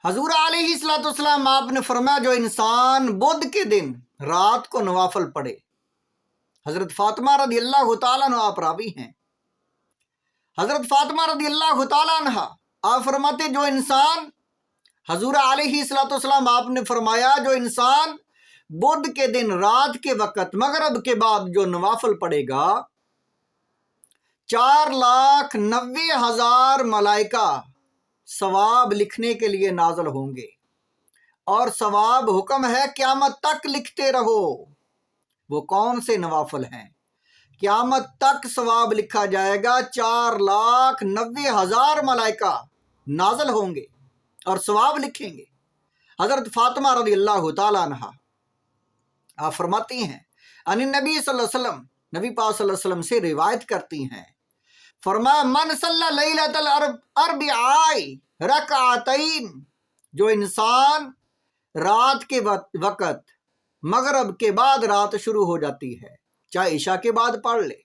حضور علیہ الصلوۃ والسلام آپ نے فرمایا جو انسان بدھ کے دن رات کو نوافل پڑھے، حضرت فاطمہ رضی اللہ تعالیٰ عنہ آپ راوی ہیں، حضرت فاطمہ رضی اللہ تعالیٰ عنہ آپ فرماتے جو انسان، حضور علیہ الصلوۃ والسلام آپ نے فرمایا جو انسان بدھ کے دن رات کے وقت مغرب کے بعد جو نوافل پڑھے گا 4,90,000 ملائکہ ثواب لکھنے کے لیے نازل ہوں گے، اور ثواب حکم ہے قیامت تک لکھتے رہو۔ وہ کون سے نوافل ہیں؟ قیامت تک ثواب لکھا جائے گا، 4,90,000 ملائکہ نازل ہوں گے اور ثواب لکھیں گے۔ حضرت فاطمہ رضی اللہ تعالیٰ عنہ آپ فرماتی ہیں ان نبی صلی اللہ علیہ وسلم، نبی پاک صلی اللہ علیہ وسلم سے روایت کرتی ہیں، فرمایا من صلی لیلۃ الاربعاء رکعتین، جو انسان رات کے وقت مغرب کے بعد رات شروع ہو جاتی ہے، چاہے عشاء کے بعد پڑھ لے،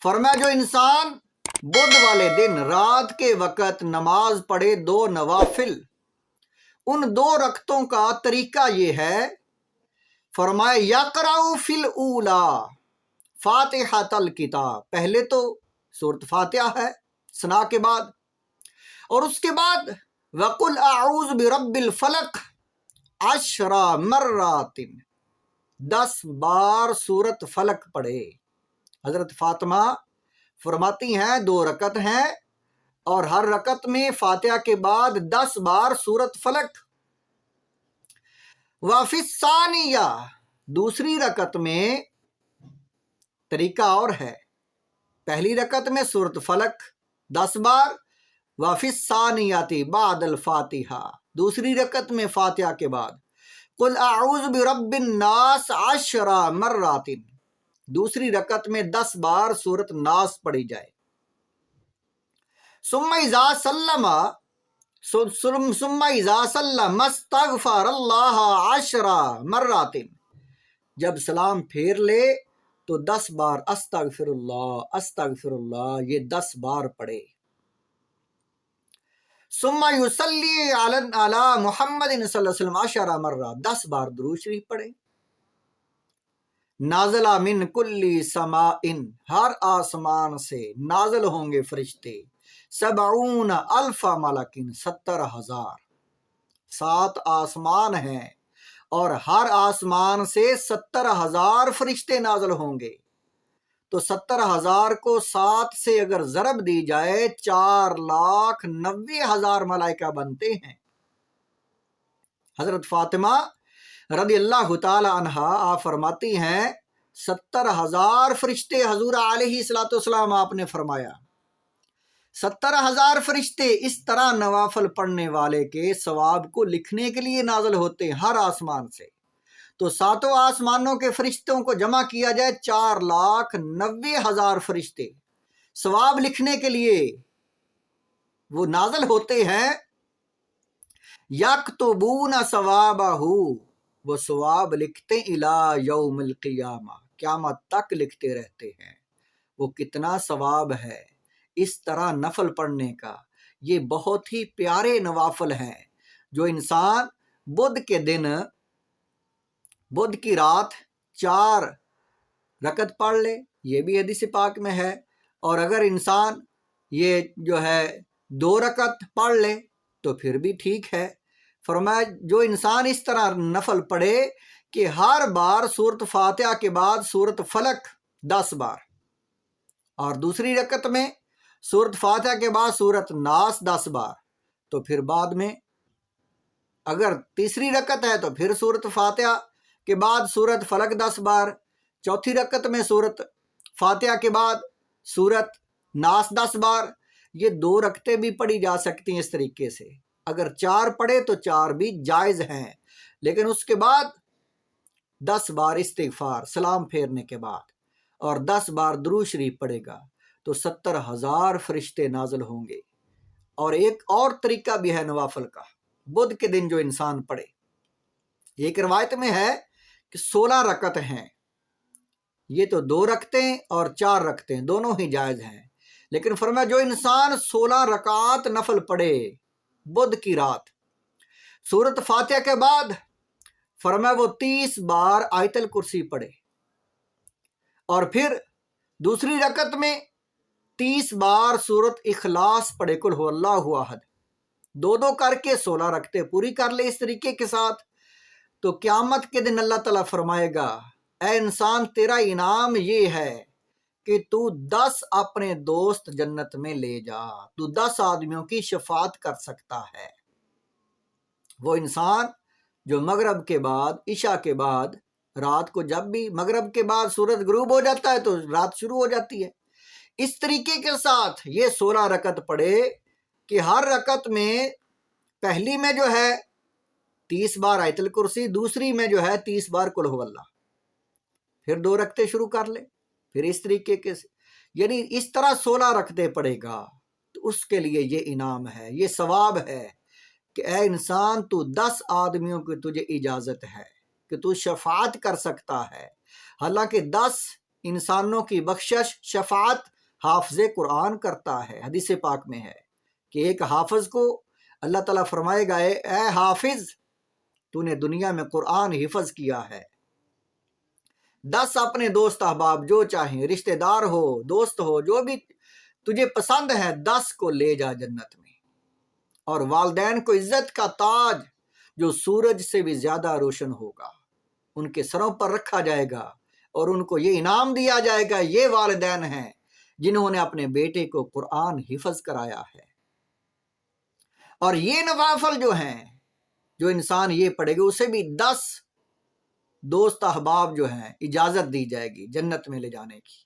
فرمایا جو انسان بدھ والے دن رات کے وقت نماز پڑھے 2 نوافل، ان 2 رکعتوں کا طریقہ یہ ہے، فرمایا یقرأ فی الاولی فاتحۃ الکتاب، پہلے تو سورۃ فاتحہ ہے ثنا کے بعد، اور اس کے بعد وقل اعوذ برب الفلق 10 مرات، 10 بار سورۃ فلق پڑھے۔ حضرت فاطمہ فرماتی ہیں 2 رکعت ہیں اور ہر رکعت میں فاتحہ کے بعد 10 بار سورۃ فلق۔ وفی الثانیہ، دوسری رکعت میں طریقہ اور ہے، پہلی رکعت میں سورۃ فلق 10 بار، وفی الثانیۃ بعد الفاتحہ، دوسری رکعت میں فاتحہ کے بعد قل اعوذ برب الناس 10 مرات، دوسری رکعت میں 10 بار سورۃ ناس پڑھی جائے۔ ثم اذا سلم استغفر اللہ 10 مرات، جب سلام پھیر لے تو 10 بار استغفر اللہ یہ 10 بار پڑھے۔ ثم یصلی علی محمد صلی اللہ علیہ وسلم 10 مرات، 10 بار درود شریف پڑھے۔ نازل من کل سماء، ہر آسمان سے نازل ہوں گے فرشتے، 70,000 ملک، 70,000، 7 آسمان ہیں اور ہر آسمان سے 70,000 فرشتے نازل ہوں گے، تو 70,000 کو 7 سے اگر ضرب دی جائے 4,90,000 ملائکہ بنتے ہیں۔ حضرت فاطمہ رضی اللہ تعالی عنہ آپ فرماتی ہیں 70,000 فرشتے، حضور علیہ الصلوۃ والسلام آپ نے فرمایا 70,000 فرشتے اس طرح نوافل پڑھنے والے کے ثواب کو لکھنے کے لیے نازل ہوتے ہیں ہر آسمان سے، تو 7 آسمانوں کے فرشتوں کو جمع کیا جائے 4,90,000 فرشتے ثواب لکھنے کے لیے وہ نازل ہوتے ہیں۔ یکتبون ثوابہ، وہ ثواب لکھتے الی یوم القیامہ، قیامت تک لکھتے رہتے ہیں۔ وہ کتنا ثواب ہے اس طرح نفل پڑھنے کا، یہ بہت ہی پیارے نوافل ہیں جو انسان بدھ کے دن، بدھ کی رات 4 رکعت پڑھ لے، یہ بھی حدیث پاک میں ہے، اور اگر انسان یہ جو ہے 2 رکعت پڑھ لے تو پھر بھی ٹھیک ہے۔ فرمایا جو انسان اس طرح نفل پڑھے کہ ہر بار سورۃ فاتحہ کے بعد سورۃ فلق 10 بار، اور دوسری رکعت میں سورۃ فاتحہ کے بعد سورۃ ناس 10 بار، تو پھر بعد میں اگر تیسری رکعت ہے تو پھر سورۃ فاتحہ کے بعد سورۃ فلق 10 بار، چوتھی رکعت میں سورۃ فاتحہ کے بعد سورۃ ناس 10 بار، یہ 2 رکعتیں بھی پڑھی جا سکتی ہیں اس طریقے سے۔ اگر 4 پڑھے تو 4 بھی جائز ہیں، لیکن اس کے بعد 10 بار استغفار سلام پھیرنے کے بعد، اور 10 بار درود شریف پڑھے گا تو 70,000 فرشتے نازل ہوں گے۔ اور ایک اور طریقہ بھی ہے نوافل کا، بدھ کے دن جو انسان پڑھے، ایک روایت میں ہے کہ 16 رکعت ہیں، یہ تو 2 رکعتیں اور 4 رکعتیں دونوں ہی جائز ہیں، لیکن فرمایا جو انسان 16 رکعات نفل پڑھے بدھ کی رات سورت فاتحہ کے بعد فرمایا وہ 30 بار آیت الکرسی پڑھے، اور پھر دوسری رکعت میں 30 بار سورت اخلاص پڑھے، قل هو اللہ احد، دو کر کے 16 رکعتیں پوری کر لے اس طریقے کے ساتھ، تو قیامت کے دن اللہ تعالیٰ فرمائے گا اے انسان تیرا انعام یہ ہے کہ تو 10 اپنے دوست جنت میں لے جا، تو 10 آدمیوں کی شفاعت کر سکتا ہے۔ وہ انسان جو مغرب کے بعد، عشاء کے بعد، رات کو جب بھی مغرب کے بعد سورج غروب ہو جاتا ہے تو رات شروع ہو جاتی ہے، اس طریقے کے ساتھ یہ 16 رکعت پڑھے کہ ہر رکعت میں پہلی میں جو ہے 30 بار آیت الکرسی، دوسری میں جو ہے 30 بار قل هو اللہ، پھر 2 رکعتیں شروع کر لے، پھر اس طریقے کے یعنی اس طرح 16 رکعتیں پڑھے گا تو اس کے لیے یہ انعام ہے، یہ ثواب ہے کہ اے انسان تو 10 آدمیوں کی تجھے اجازت ہے کہ تو شفاعت کر سکتا ہے۔ حالانکہ 10 انسانوں کی بخشش شفاعت حافظ قرآن کرتا ہے، حدیث پاک میں ہے کہ ایک حافظ کو اللہ تعالیٰ فرمائے گا اے حافظ تو نے دنیا میں قرآن حفظ کیا ہے، 10 اپنے دوست احباب جو چاہیں، رشتہ دار ہو، دوست ہو، جو بھی تجھے پسند ہے، 10 کو لے جا جنت میں۔ اور والدین کو عزت کا تاج جو سورج سے بھی زیادہ روشن ہوگا ان کے سروں پر رکھا جائے گا، اور ان کو یہ انعام دیا جائے گا، یہ والدین ہیں جنہوں نے اپنے بیٹے کو قرآن حفظ کرایا ہے۔ اور یہ نوافل جو ہیں جو انسان یہ پڑھے گا اسے بھی 10 دوست احباب جو ہیں اجازت دی جائے گی جنت میں لے جانے کی۔